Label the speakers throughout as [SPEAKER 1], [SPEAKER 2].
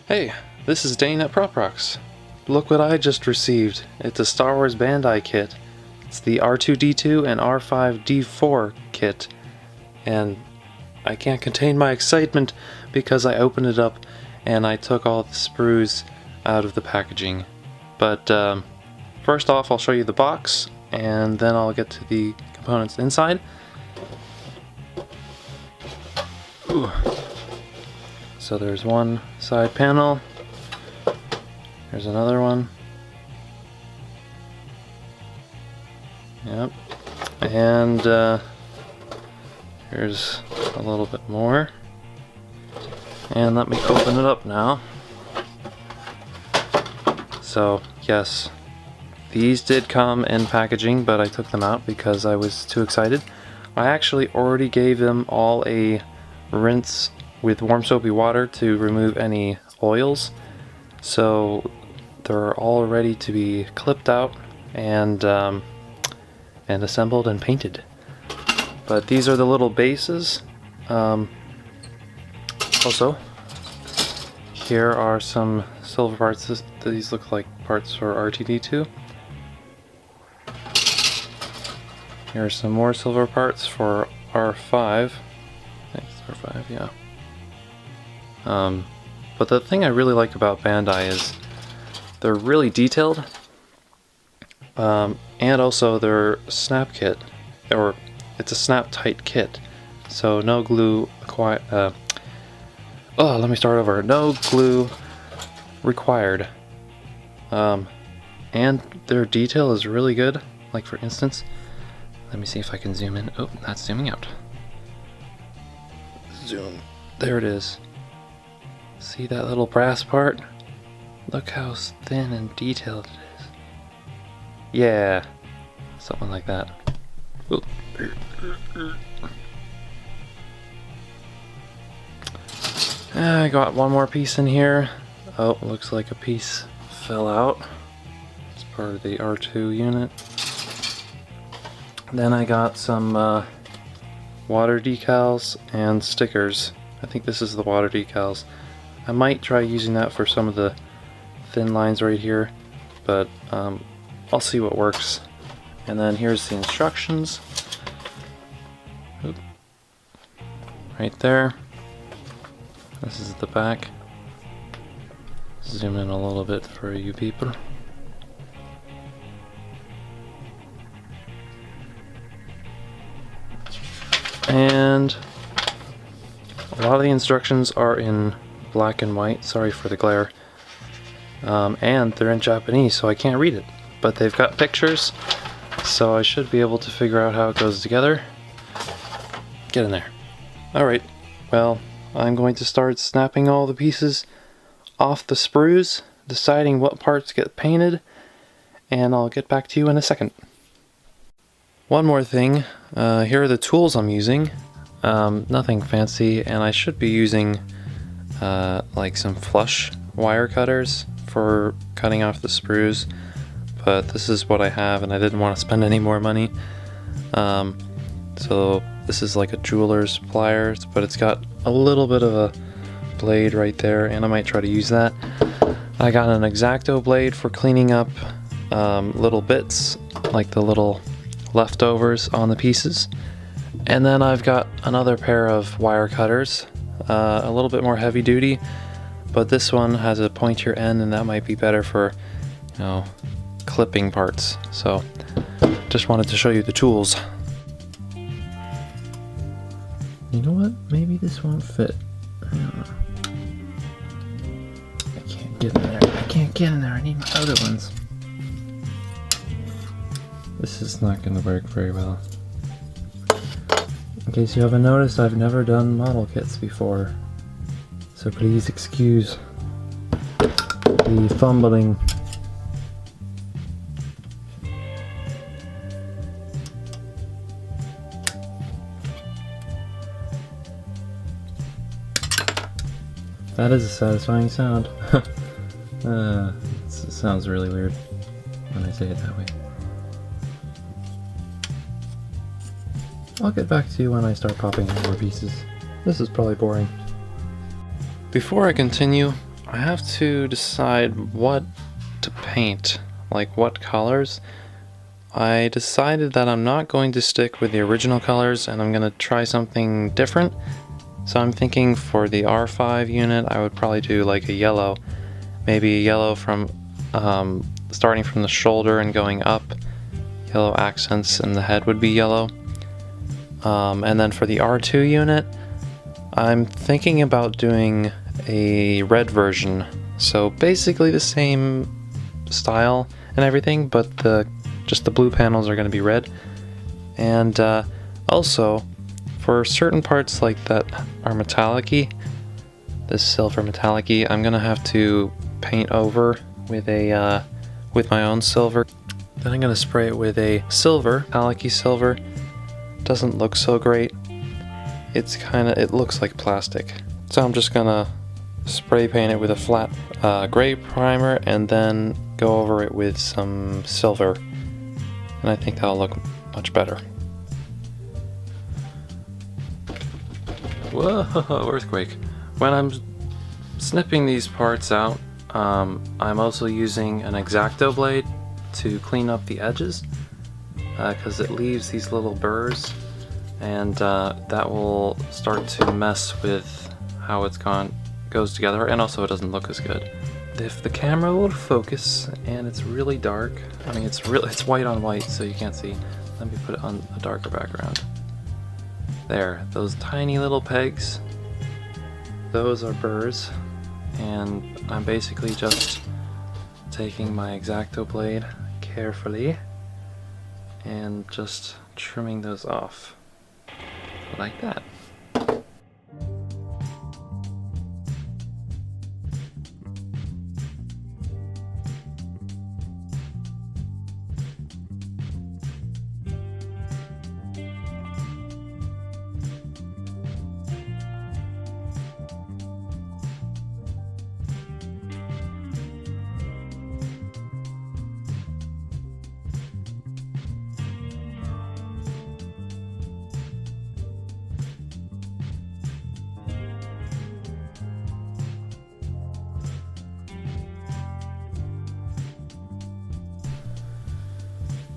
[SPEAKER 1] Hey, this is Dane at PropRocks. Look what I just received. It's a Star Wars Bandai kit. It's the R2-D2 and R5-D4 kit. And I can't contain my excitement because I opened it up and I took all the sprues out of the packaging. But first off, I'll show you the box and then I'll get to the components inside. Ooh. So there's one side panel, there's another one, yep, and here's a little bit more, and let me open it up now. So yes, these did come in packaging, but I took them out because I was too excited. I actually already gave them all a rinse with warm soapy water to remove any oils, so they're all ready to be clipped out and assembled and painted. But these are the little bases. Also, here are some silver parts. These look like parts for R2-D2. Here are some more silver parts for R5. I think it's R5, yeah. But the thing I really like about Bandai is they're really detailed, and also their snap kit, or it's a snap tight kit, so no glue let me start over. No glue required. And their detail is really good. Like for instance, let me see if I can zoom in. Oh, that's zooming out. Zoom. There it is. See that little brass part? Look how thin and detailed it is. Yeah, something like that. Ooh. I got one more piece in here. Oh, looks like a piece fell out. It's part of the R2 unit. Then I got some water decals and stickers. I think this is the water decals. I might try using that for some of the thin lines right here, but I'll see what works. And then here's the instructions. Oop. Right there. This is the back. Zoom in a little bit for you people. And a lot of the instructions are in black and white, sorry for the glare, and they're in Japanese, so I can't read it, but they've got pictures, so I should be able to figure out how it goes together. Get in there. Alright, well, I'm going to start snapping all the pieces off the sprues, deciding what parts get painted, and I'll get back to you in a second. One more thing, here are the tools I'm using. Nothing fancy, and I should be using like some flush wire cutters for cutting off the sprues, but this is what I have and I didn't want to spend any more money. So this is like a jeweler's pliers, but it's got a little bit of a blade right there, and I might try to use that. I got an X-Acto blade for cleaning up little bits, like the little leftovers on the pieces. And then I've got another pair of wire cutters, a little bit more heavy duty, but this one has a pointier end and that might be better for, you know, clipping parts. So just wanted to show you the tools. You know what? Maybe this won't fit. I don't know. I can't get in there. I can't get in there. I need my other ones. This is not going to work very well. In case you haven't noticed, I've never done model kits before, so please excuse the fumbling. That is a satisfying sound. It sounds really weird when I say it that way. I'll get back to you when I start popping out more pieces. This is probably boring. Before I continue, I have to decide what to paint, like what colors. I decided that I'm not going to stick with the original colors and I'm going to try something different. So I'm thinking for the R5 unit I would probably do like a yellow. Maybe a yellow from starting from the shoulder and going up. Yellow accents and the head would be yellow. And then for the R2 unit, I'm thinking about doing a red version. So basically the same style and everything, but just the blue panels are going to be red. And also, for certain parts like that are metallic-y, this silver metallic-y, I'm going to have to paint over with my own silver. Then I'm going to spray it with a silver, metallic-y silver. Doesn't look so great. It looks like plastic. So I'm just gonna spray paint it with a flat gray primer and then go over it with some silver. And I think that'll look much better. Whoa, earthquake. When I'm snipping these parts out, I'm also using an X-Acto blade to clean up the edges, because it leaves these little burrs, and that will start to mess with how it's goes together, and also it doesn't look as good. If the camera will focus and it's really dark, I mean it's white on white so you can't see. Let me put it on a darker background. There, those tiny little pegs, those are burrs, and I'm basically just taking my X-Acto blade carefully and just trimming those off like that.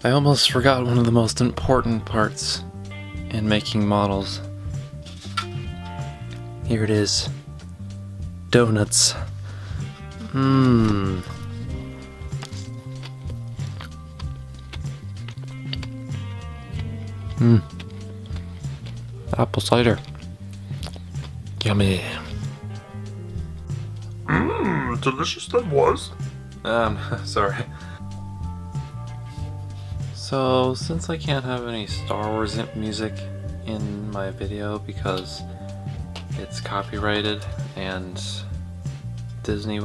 [SPEAKER 1] I almost forgot one of the most important parts in making models. Here it is. Donuts. Apple cider. Yummy.
[SPEAKER 2] Delicious that was.
[SPEAKER 1] Sorry. So, since I can't have any Star Wars music in my video because it's copyrighted and Disney /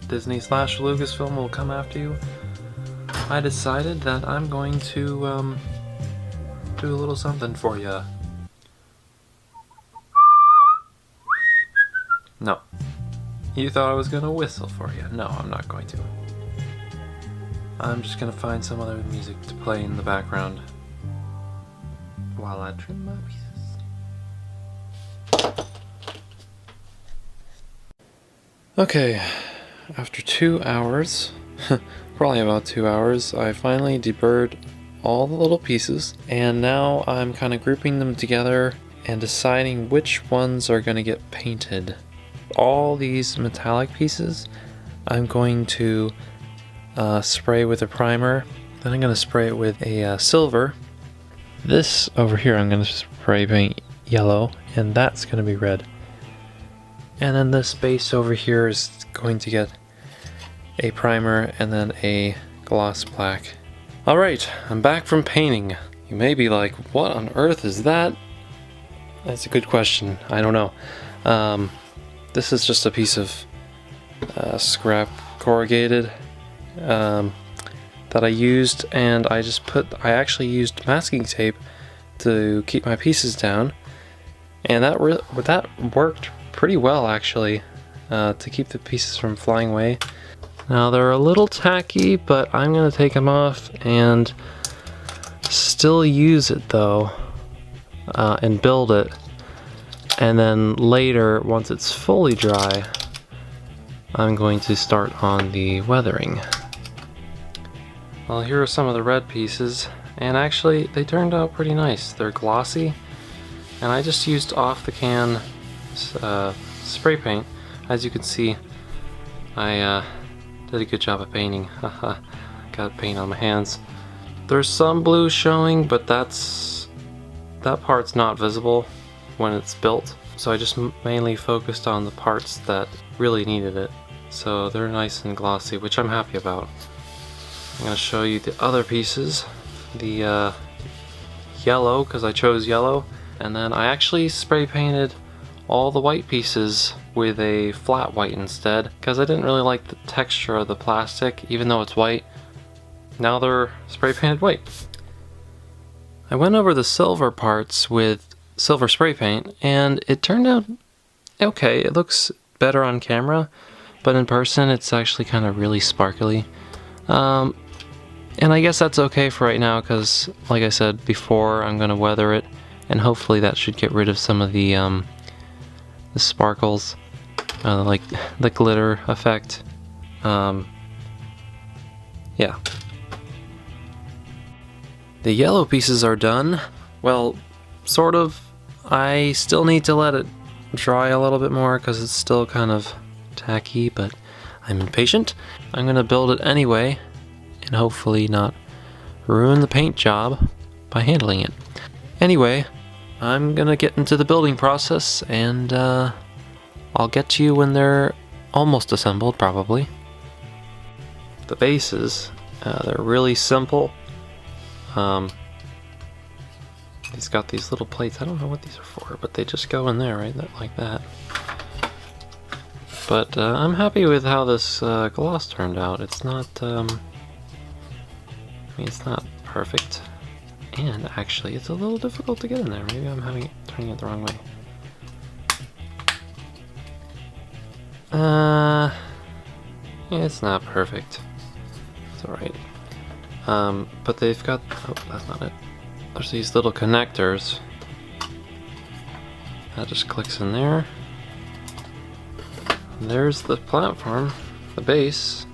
[SPEAKER 1] Lucasfilm will come after you, I decided that I'm going to do a little something for you. No. You thought I was gonna whistle for you. No, I'm not going to. I'm just gonna find some other music to play in the background while I trim my pieces. Okay, after 2 hours, probably about 2 hours, I finally deburred all the little pieces, and now I'm kind of grouping them together and deciding which ones are gonna get painted. All these metallic pieces, I'm going to spray with a primer, then I'm going to spray it with a silver. This over here I'm going to spray paint yellow, and that's going to be red. And then this base over here is going to get a primer and then a gloss black. Alright, I'm back from painting. You may be like, what on earth is that? That's a good question. I don't know. This is just a piece of scrap corrugated that I used, and I actually used masking tape to keep my pieces down, and that worked pretty well actually, to keep the pieces from flying away. Now they're a little tacky, but I'm gonna take them off and still use it though, and build it, and then later once it's fully dry I'm going to start on the weathering. Well, here are some of the red pieces, and actually they turned out pretty nice. They're glossy, and I just used off the can spray paint. As you can see, I did a good job of painting. Haha, got paint on my hands. There's some blue showing, but that part's not visible when it's built. So I just mainly focused on the parts that really needed it. So they're nice and glossy, which I'm happy about. I'm going to show you the other pieces. The yellow, because I chose yellow. And then I actually spray painted all the white pieces with a flat white instead, because I didn't really like the texture of the plastic, even though it's white. Now they're spray painted white. I went over the silver parts with silver spray paint, and it turned out okay. It looks better on camera, but in person it's actually kind of really sparkly. And I guess that's okay for right now, because like I said before, I'm going to weather it, and hopefully that should get rid of some of the sparkles, like the glitter effect. Yeah. The yellow pieces are done. Well, sort of. I still need to let it dry a little bit more because it's still kind of tacky, but I'm impatient. I'm going to build it anyway and hopefully not ruin the paint job by handling it. Anyway, I'm going to get into the building process, and I'll get to you when they're almost assembled, probably. The bases, they're really simple. He's got these little plates. I don't know what these are for, but they just go in there, right? Like that. But I'm happy with how this gloss turned out. It's not, I mean, it's not perfect. And actually, it's a little difficult to get in there. Maybe I'm turning it the wrong way. It's not perfect. It's alright. But they've got, oh, that's not it. There's these little connectors. That just clicks in there. And there's the platform, the base.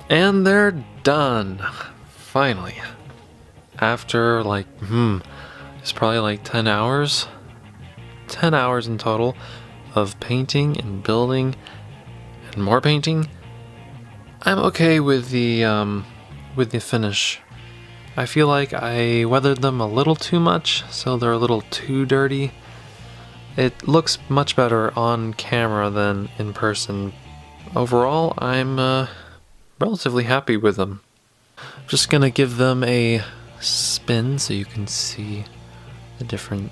[SPEAKER 1] And they're done. Finally. After like, it's probably like 10 hours. 10 hours in total of painting and building and more painting. I'm okay with the finish. I feel like I weathered them a little too much, so they're a little too dirty. It looks much better on camera than in person. Overall, I'm relatively happy with them. I'm just gonna give them a spin so you can see the different,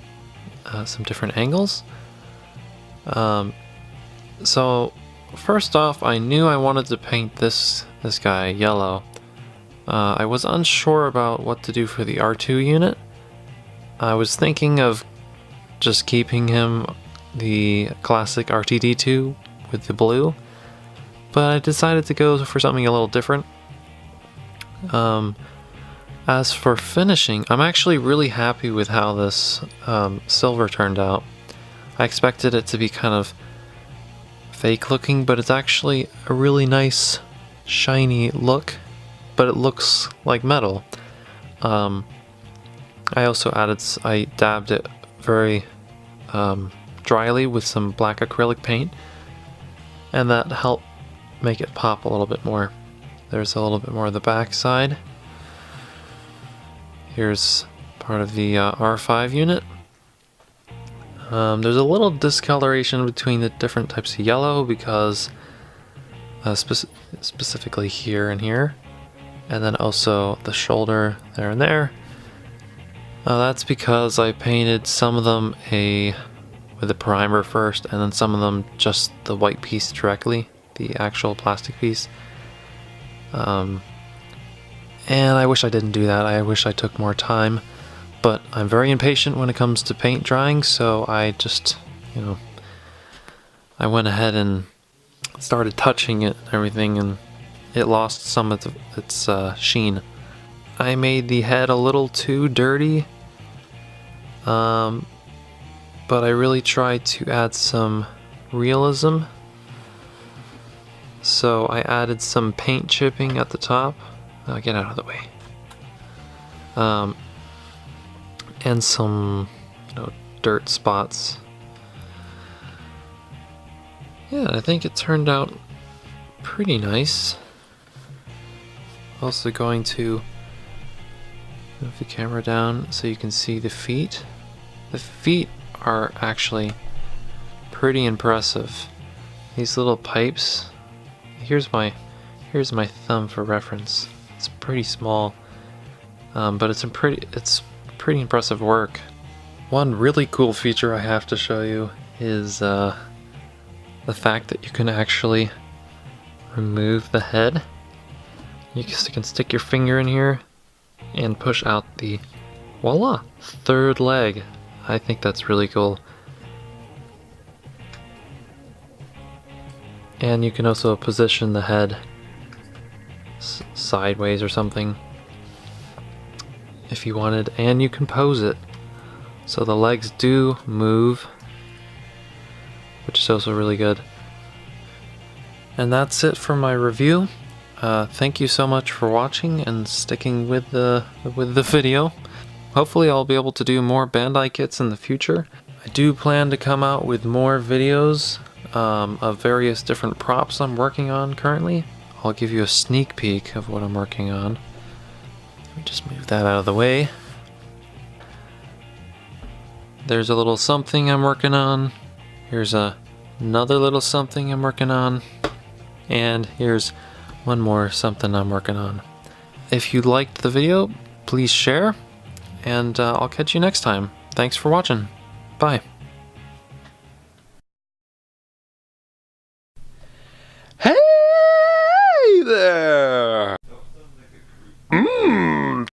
[SPEAKER 1] some different angles. So first off, I knew I wanted to paint this guy yellow. I was unsure about what to do for the R2 unit. I was thinking of just keeping him the classic R2-D2 with the blue, but I decided to go for something a little different. As for finishing, I'm actually really happy with how this silver turned out. I expected it to be kind of fake looking, but it's actually a really nice shiny look, but it looks like metal. I dabbed it very dryly with some black acrylic paint, and that helped make it pop a little bit more. There's a little bit more of the back side. Here's part of the R5 unit. There's a little discoloration between the different types of yellow because specifically here and here, and then also the shoulder there and there. That's because I painted some of them with a primer first, and then some of them just the white piece directly, the actual plastic piece. And I wish I didn't do that. I wish I took more time, but I'm very impatient when it comes to paint drying, so I just, I went ahead and started touching it and everything, and it lost some of its sheen. I made the head a little too dirty, but I really tried to add some realism. So I added some paint chipping at the top. Get out of the way. And some, dirt spots. Yeah, I think it turned out pretty nice. Also going to move the camera down so you can see the feet. The feet are actually pretty impressive. These little pipes. Here's my thumb for reference. It's pretty small, but it's pretty impressive work. One really cool feature I have to show you is the fact that you can actually remove the head. You can stick your finger in here and push out the, voila, third leg. I think that's really cool. And you can also position the head sideways or something if you wanted, and you can pose it so the legs do move, which is also really good. And that's it for my review. Thank you so much for watching and sticking with the video. Hopefully I'll be able to do more Bandai kits in the future. I do plan to come out with more videos of various different props I'm working on currently. I'll give you a sneak peek of what I'm working on. Let me just move that out of the way. There's a little something I'm working on. Here's another little something I'm working on. And here's one more something I'm working on. If you liked the video, please share, and I'll catch you next time. Thanks for watching. Bye.
[SPEAKER 3] Hey there!